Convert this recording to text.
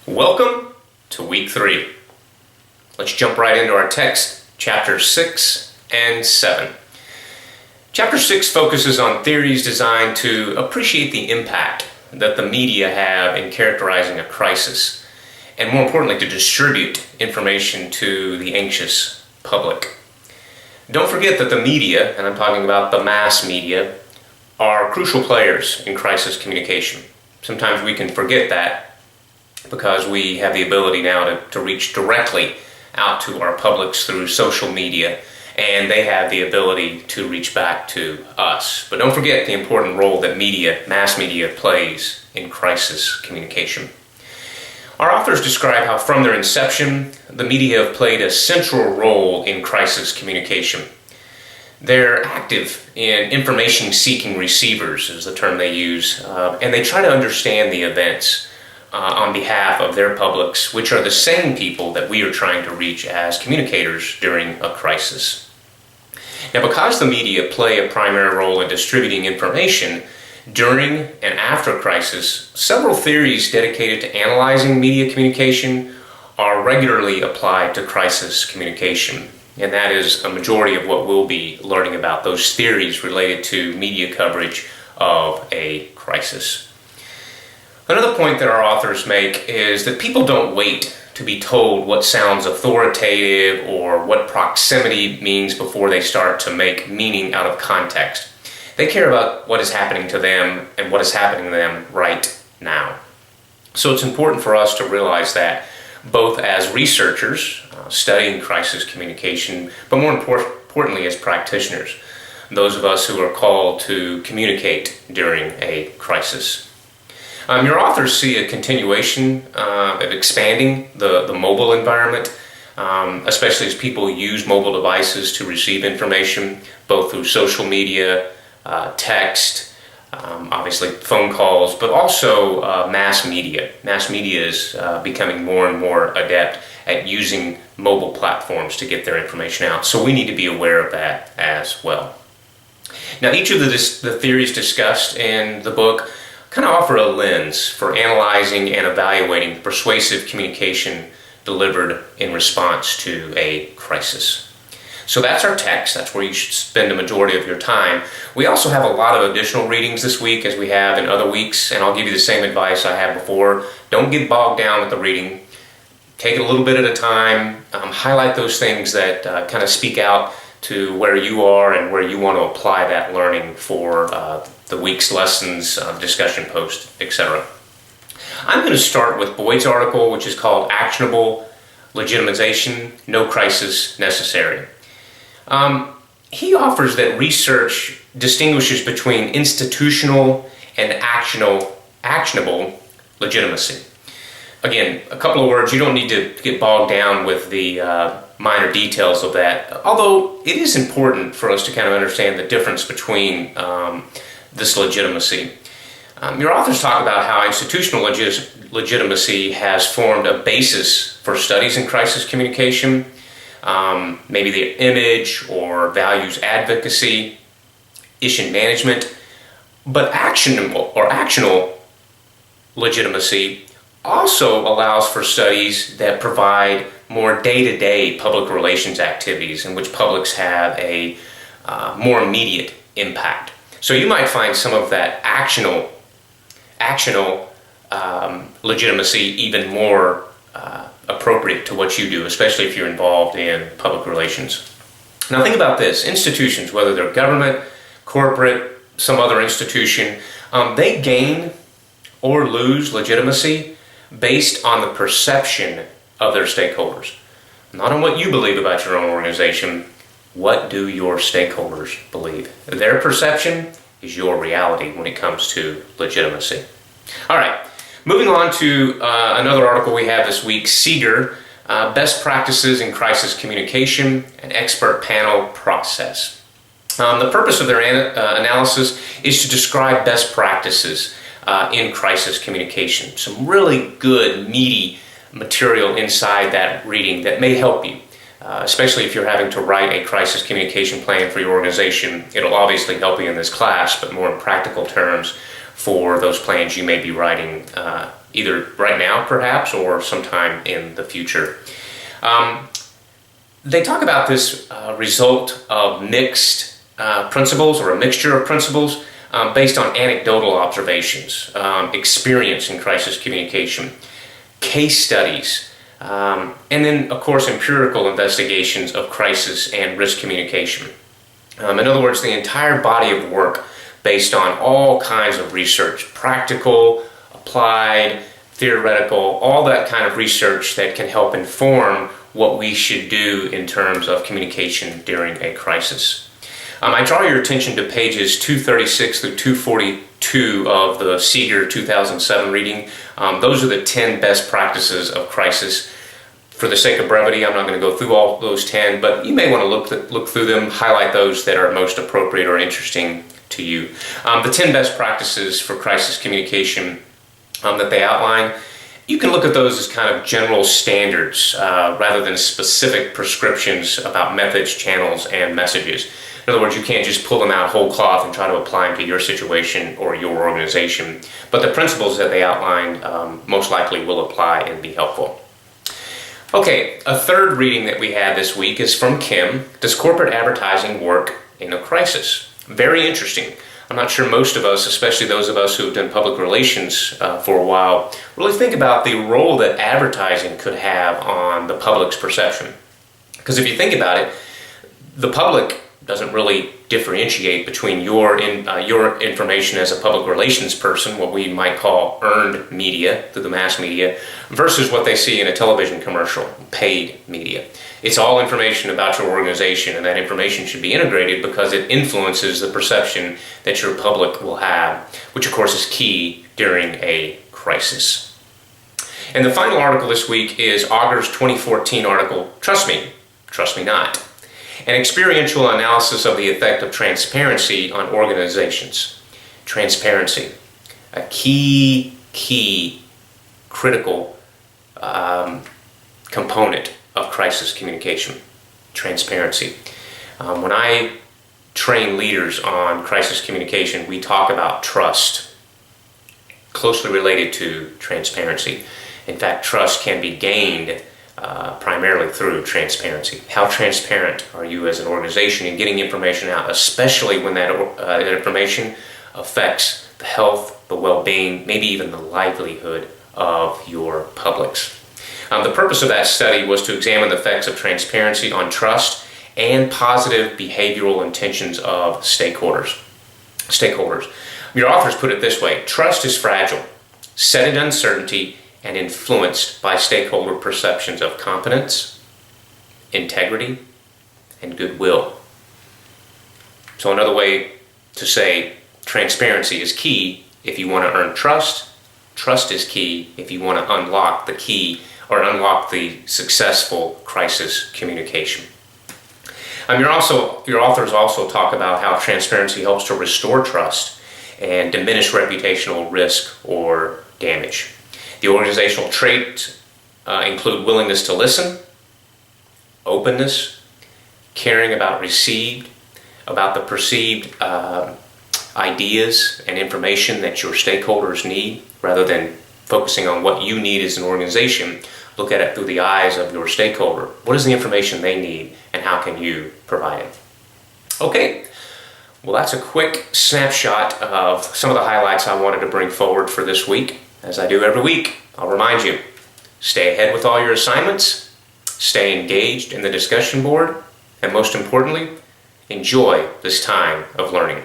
Welcome to week 3. Let's jump right into our text, chapter 6 and 7. Chapter 6 focuses on theories designed to appreciate the impact that the media have in characterizing a crisis, and more importantly, to distribute information to the anxious public. Don't forget that the media, and I'm talking about the mass media, are crucial players in crisis communication. Sometimes we can forget that because we have the ability now to reach directly out to our publics through social media, and they have the ability to reach back to us. But don't forget the important role that mass media plays in crisis communication. Our authors describe how from their inception, the media have played a central role in crisis communication. They're active in information-seeking receivers, is the term they use, and they try to understand the events on behalf of their publics, which are the same people that we are trying to reach as communicators during a crisis. Now, because the media play a primary role in distributing information during and after crisis, several theories dedicated to analyzing media communication are regularly applied to crisis communication. And that is a majority of what we'll be learning about, those theories related to media coverage of a crisis. Another point that our authors make is that people don't wait to be told what sounds authoritative or what proximity means before they start to make meaning out of context. They care about what is happening to them and what is happening to them right now. So it's important for us to realize that both as researchers studying crisis communication, but more importantly as practitioners, those of us who are called to communicate during a crisis. Your authors see a continuation of expanding the mobile environment, especially as people use mobile devices to receive information, both through social media, text, obviously phone calls, but also mass media. Mass media is becoming more and more adept at using mobile platforms to get their information out, so we need to be aware of that as well. Now, each of the theories discussed in the book kind of offer a lens for analyzing and evaluating persuasive communication delivered in response to a crisis. So that's our text. That's where you should spend the majority of your time. We also have a lot of additional readings this week as we have in other weeks, and I'll give you the same advice I had before. Don't get bogged down with the reading. Take it a little bit at a time. Highlight those things that kind of speak out to where you are and where you want to apply that learning for the week's lessons, discussion post, etc. I'm going to start with Boyd's article, which is called Actionable Legitimization, No Crisis Necessary. He offers that research distinguishes between institutional and actionable legitimacy. Again, a couple of words, you don't need to get bogged down with the minor details of that, although it is important for us to kind of understand the difference between this legitimacy. Your authors talk about how institutional legitimacy has formed a basis for studies in crisis communication, maybe the image or values advocacy, issue management, but actionable legitimacy also allows for studies that provide more day-to-day public relations activities in which publics have a more immediate impact. So you might find some of that actional legitimacy even more appropriate to what you do, especially if you're involved in public relations. Now think about this. Institutions, whether they're government, corporate, some other institution, they gain or lose legitimacy based on the perception of their stakeholders. Not on what you believe about your own organization. What do your stakeholders believe? Their perception is your reality when it comes to legitimacy. All right, moving on to another article we have this week, Seeger, Best Practices in Crisis Communication, an Expert Panel Process. The purpose of their analysis is to describe best practices in crisis communication. Some really good, meaty material inside that reading that may help you. Especially if you're having to write a crisis communication plan for your organization. It'll obviously help you in this class, but more in practical terms for those plans you may be writing either right now perhaps or sometime in the future. They talk about this result of mixed principles, or a mixture of principles based on anecdotal observations, experience in crisis communication, case studies, and then, of course, empirical investigations of crisis and risk communication. In other words, the entire body of work based on all kinds of research, practical, applied, theoretical, all that kind of research that can help inform what we should do in terms of communication during a crisis. I draw your attention to pages 236 through 242 of the Seeger 2007 reading. Those are the 10 best practices of crisis. For the sake of brevity, I'm not going to go through all those 10, but you may want to look through them, highlight those that are most appropriate or interesting to you. The 10 best practices for crisis communication that they outline, you can look at those as kind of general standards rather than specific prescriptions about methods, channels, and messages. In other words, you can't just pull them out whole cloth and try to apply them to your situation or your organization. But the principles that they outline most likely will apply and be helpful. Okay, a third reading that we had this week is from Kim. Does corporate advertising work in a crisis? Very interesting. I'm not sure most of us, especially those of us who have done public relations for a while, really think about the role that advertising could have on the public's perception. Because if you think about it, the public doesn't really differentiate between your information as a public relations person, what we might call earned media through the mass media, versus what they see in a television commercial, paid media. It's all information about your organization, and that information should be integrated because it influences the perception that your public will have, which of course is key during a crisis. And the final article this week is Auger's 2014 article, Trust Me Not. An experiential analysis of the effect of transparency on organizations. Transparency, a key critical component of crisis communication. Transparency. When I train leaders on crisis communication, we talk about trust, closely related to transparency. In fact, trust can be gained primarily through transparency. How transparent are you as an organization in getting information out, especially when that information affects the health, the well-being, maybe even the livelihood of your publics? The purpose of that study was to examine the effects of transparency on trust and positive behavioral intentions of stakeholders. Your authors put it this way: trust is fragile, set in uncertainty, and influenced by stakeholder perceptions of competence, integrity, and goodwill. So another way to say transparency is key if you want to earn trust. Trust is key if you want to unlock the key or unlock the successful crisis communication. Your authors also talk about how transparency helps to restore trust and diminish reputational risk or damage. The organizational traits include willingness to listen, openness, caring about the perceived ideas and information that your stakeholders need, rather than focusing on what you need as an organization. Look at it through the eyes of your stakeholder. What is the information they need, and how can you provide it? Okay, well, that's a quick snapshot of some of the highlights I wanted to bring forward for this week. As I do every week, I'll remind you, stay ahead with all your assignments, stay engaged in the discussion board, and most importantly, enjoy this time of learning.